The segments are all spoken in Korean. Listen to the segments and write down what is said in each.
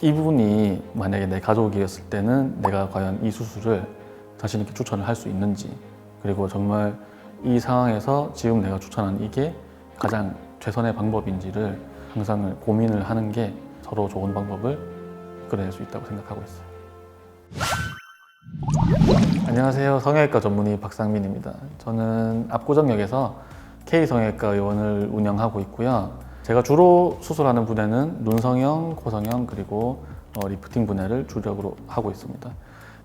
이분이 만약에 내 가족이었을 때는 내가 과연 이 수술을 자신 있게 추천을 할 수 있는지, 그리고 정말 이 상황에서 지금 내가 추천한 이게 가장 최선의 방법인지를 항상 고민을 하는 게 서로 좋은 방법을 그려낼 수 있다고 생각하고 있어요. 안녕하세요. 성형외과 전문의 박상민입니다. 저는 압구정역에서 K성형외과 의원을 운영하고 있고요. 제가 주로 수술하는 분야는 눈성형, 코성형, 그리고 리프팅 분야를 주력으로 하고 있습니다.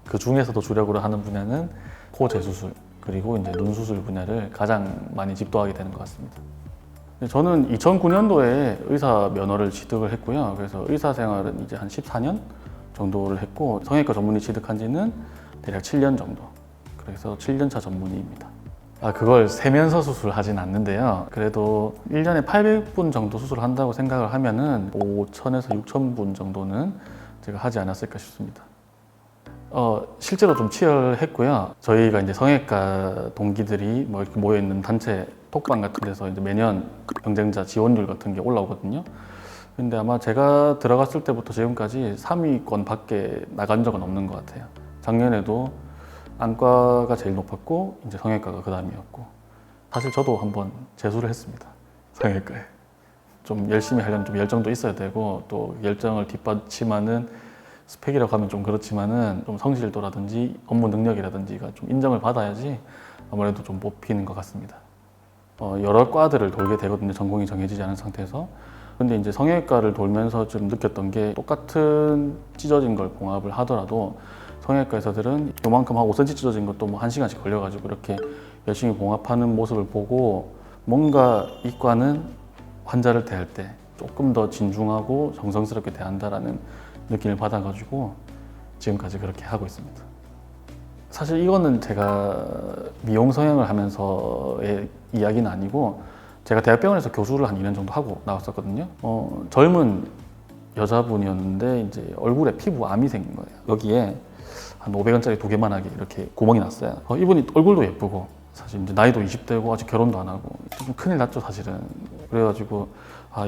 그 중에서도 주력으로 하는 분야는 코 재수술, 그리고 이제 눈 수술 분야를 가장 많이 집도하게 되는 것 같습니다. 저는 2009년도에 의사 면허를 취득을 했고요. 그래서 의사 생활은 이제 한 14년 정도를 했고, 성형외과 전문의 취득한 지는 대략 7년 정도. 그래서 7년차 전문의입니다. 그걸 세면서 수술하진 않는데요. 그래도 1년에 800분 정도 수술한다고 생각을 하면은 5,000에서 6,000분 정도는 제가 하지 않았을까 싶습니다. 실제로 좀 치열했고요. 저희가 이제 성형외과 동기들이 뭐 이렇게 모여있는 단체 톡방 같은 데서 이제 매년 경쟁자 지원율 같은 게 올라오거든요. 근데 아마 제가 들어갔을 때부터 지금까지 3위권 밖에 나간 적은 없는 것 같아요. 작년에도 안과가 제일 높았고, 이제 성형외과가 그 다음이었고, 사실 저도 한번 재수를 했습니다. 성형외과에. 좀 열심히 하려면 좀 열정도 있어야 되고, 또 열정을 뒷받침하는 스펙이라고 하면 좀 그렇지만은 좀 성실도라든지 업무 능력이라든지가 좀 인정을 받아야지 아무래도 좀 뽑히는 것 같습니다. 여러 과들을 돌게 되거든요. 전공이 정해지지 않은 상태에서. 근데 이제 성형외과를 돌면서 좀 느꼈던 게, 똑같은 찢어진 걸 봉합을 하더라도 성형외과 의사들은 요만큼 하고 5cm 찢어진 것도 뭐 1시간씩 걸려가지고 이렇게 열심히 봉합하는 모습을 보고, 뭔가 이과는 환자를 대할 때 조금 더 진중하고 정성스럽게 대한다라는 느낌을 받아가지고 지금까지 그렇게 하고 있습니다. 사실 이거는 제가 미용 성형을 하면서의 이야기는 아니고, 제가 대학병원에서 교수를 한 2년 정도 하고 나왔었거든요. 젊은 여자분이었는데 이제 얼굴에 피부암이 생긴 거예요. 여기에 한 500원짜리 2개만하게 이렇게 구멍이 났어요. 이분이 얼굴도 예쁘고, 사실 이제 나이도 20대고 아직 결혼도 안 하고 좀 큰일 났죠, 사실은. 그래가지고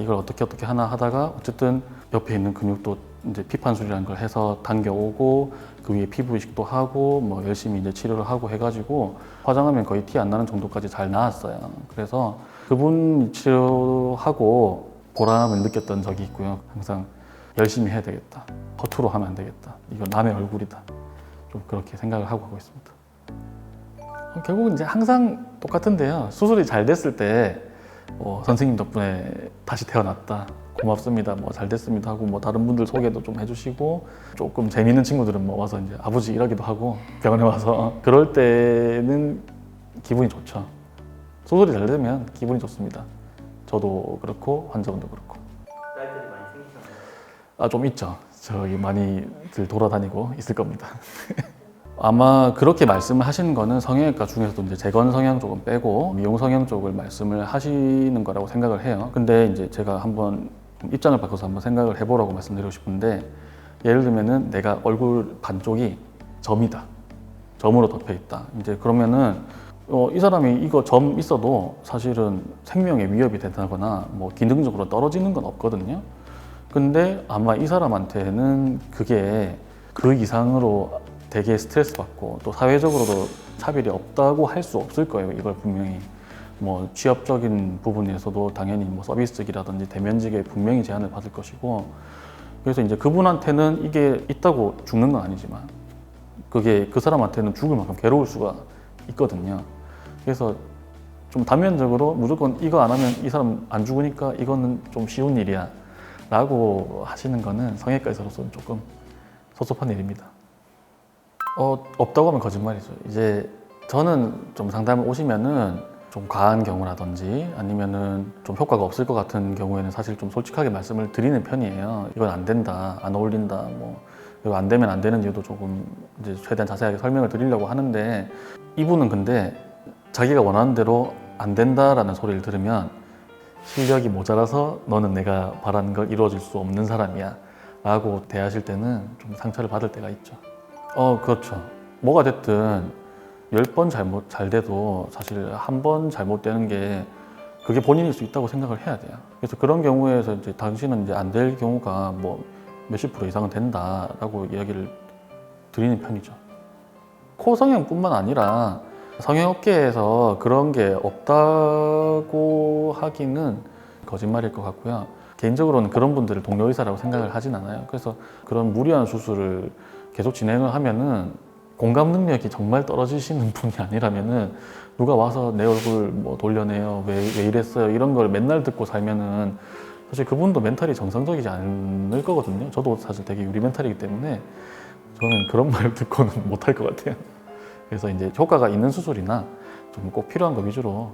이걸 어떻게 하나 하다가 어쨌든 옆에 있는 근육도 이제 피판술이라는 걸 해서 당겨오고, 그 위에 피부 이식도 하고 뭐 열심히 이제 치료를 하고 해가지고 화장하면 거의 티 안 나는 정도까지 잘 나았어요. 그래서 그분 치료하고 보람을 느꼈던 적이 있고요. 항상 열심히 해야 되겠다, 허투루 하면 안 되겠다, 이거 남의 얼굴이다, 좀 그렇게 생각을 하고 있습니다. 결국은 이제 항상 똑같은데요. 수술이 잘 됐을 때 선생님 덕분에 다시 태어났다, 고맙습니다, 뭐 잘 됐습니다 하고, 뭐 다른 분들 소개도 좀 해주시고, 조금 재미있는 친구들은 뭐 와서 이제 아버지 일하기도 하고 병원에 와서 그럴 때는 기분이 좋죠. 수술이 잘 되면 기분이 좋습니다. 저도 그렇고 환자분도 그렇고. 딸들이 많이 생기셨나요? 좀 있죠. 저기 많이들 돌아다니고 있을 겁니다. 아마 그렇게 말씀을 하시는 거는 성형외과 중에서도 이제 재건 성형 쪽은 빼고 미용 성형 쪽을 말씀을 하시는 거라고 생각을 해요. 근데 이제 제가 한번 입장을 바꿔서 한번 생각을 해보라고 말씀드리고 싶은데, 예를 들면은 내가 얼굴 반쪽이 점이다, 점으로 덮여 있다. 이제 그러면은 이 사람이 이거 점 있어도 사실은 생명에 위협이 된다거나 뭐 기능적으로 떨어지는 건 없거든요. 근데 아마 이 사람한테는 그게 그 이상으로 되게 스트레스 받고, 또 사회적으로도 차별이 없다고 할 수 없을 거예요. 이걸 분명히 뭐 취업적인 부분에서도 당연히 뭐 서비스직이라든지 대면직에 분명히 제한을 받을 것이고, 그래서 이제 그분한테는 이게 있다고 죽는 건 아니지만 그게 그 사람한테는 죽을 만큼 괴로울 수가 있거든요. 그래서 좀 단면적으로 무조건 이거 안 하면 이 사람 안 죽으니까 이거는 좀 쉬운 일이야 라고 하시는 거는 성형외과에서로서는 조금 섭섭한 일입니다. 없다고 하면 거짓말이죠. 이제 저는 좀 상담을 오시면은 좀 과한 경우라든지 아니면은 좀 효과가 없을 것 같은 경우에는 사실 좀 솔직하게 말씀을 드리는 편이에요. 이건 안 된다, 안 어울린다, 뭐 이거 안 되면 안 되는 이유도 조금 이제 최대한 자세하게 설명을 드리려고 하는데, 이분은 근데 자기가 원하는 대로 안 된다라는 소리를 들으면 실력이 모자라서 너는 내가 바라는 걸 이루어질 수 없는 사람이야 라고 대하실 때는 좀 상처를 받을 때가 있죠. 그렇죠. 뭐가 됐든 10번 잘 돼도 사실 한 번 잘못되는 게 그게 본인일 수 있다고 생각을 해야 돼요. 그래서 그런 경우에서 이제 당신은 이제 안 될 경우가 뭐 몇십 프로 이상은 된다라고 이야기를 드리는 편이죠. 코 성형뿐만 아니라 성형업계에서 그런 게 없다고 하기는 거짓말일 것 같고요. 개인적으로는 그런 분들을 동료 의사라고 생각을 하진 않아요. 그래서 그런 무리한 수술을 계속 진행을 하면은 공감 능력이 정말 떨어지시는 분이 아니라면은 누가 와서 내 얼굴 뭐 돌려내요, 왜 이랬어요, 이런 걸 맨날 듣고 살면은 사실 그분도 멘탈이 정상적이지 않을 거거든요. 저도 사실 되게 유리 멘탈이기 때문에 저는 그런 말 듣고는 못할 것 같아요. 그래서 이제 효과가 있는 수술이나 좀 꼭 필요한 거 위주로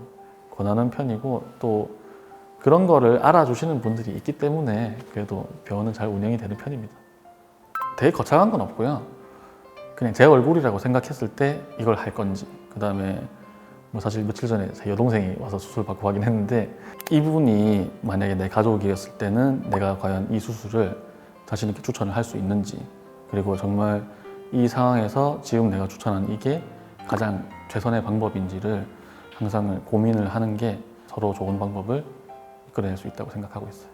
권하는 편이고, 또 그런 거를 알아주시는 분들이 있기 때문에 그래도 병원은 잘 운영이 되는 편입니다. 되게 거창한 건 없고요. 그냥 제 얼굴이라고 생각했을 때 이걸 할 건지, 그 다음에 뭐 사실 며칠 전에 제 여동생이 와서 수술 받고 가긴 했는데, 이분이 만약에 내 가족이었을 때는 내가 과연 이 수술을 자신 있게 추천을 할 수 있는지, 그리고 정말 이 상황에서 지금 내가 추천한 이게 가장 최선의 방법인지를 항상 고민을 하는 게 서로 좋은 방법을 이끌어낼 수 있다고 생각하고 있어요.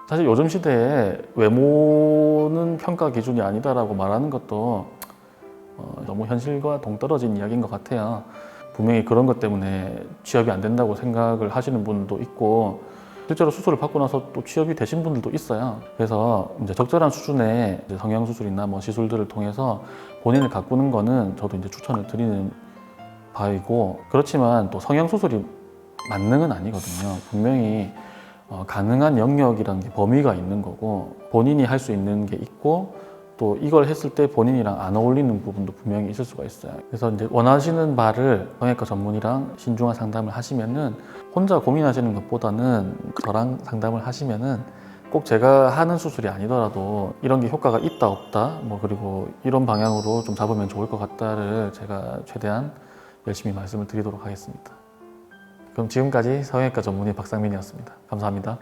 사실 요즘 시대에 외모는 평가 기준이 아니다라고 말하는 것도 너무 현실과 동떨어진 이야기인 것 같아요. 분명히 그런 것 때문에 취업이 안 된다고 생각을 하시는 분도 있고, 실제로 수술을 받고 나서 또 취업이 되신 분들도 있어요. 그래서 이제 적절한 수준의 이제 성형 수술이나 뭐 시술들을 통해서 본인을 가꾸는 거는 저도 이제 추천을 드리는 바이고, 그렇지만 또 성형 수술이 만능은 아니거든요. 분명히 가능한 영역이라는 게 범위가 있는 거고, 본인이 할 수 있는 게 있고, 또 이걸 했을 때 본인이랑 안 어울리는 부분도 분명히 있을 수가 있어요. 그래서 이제 원하시는 바를 성형외과 전문의랑 신중한 상담을 하시면은, 혼자 고민하시는 것보다는 저랑 상담을 하시면은 꼭 제가 하는 수술이 아니더라도 이런 게 효과가 있다 없다, 뭐 그리고 이런 방향으로 좀 잡으면 좋을 것 같다를 제가 최대한 열심히 말씀을 드리도록 하겠습니다. 그럼 지금까지 성형외과 전문의 박상민이었습니다. 감사합니다.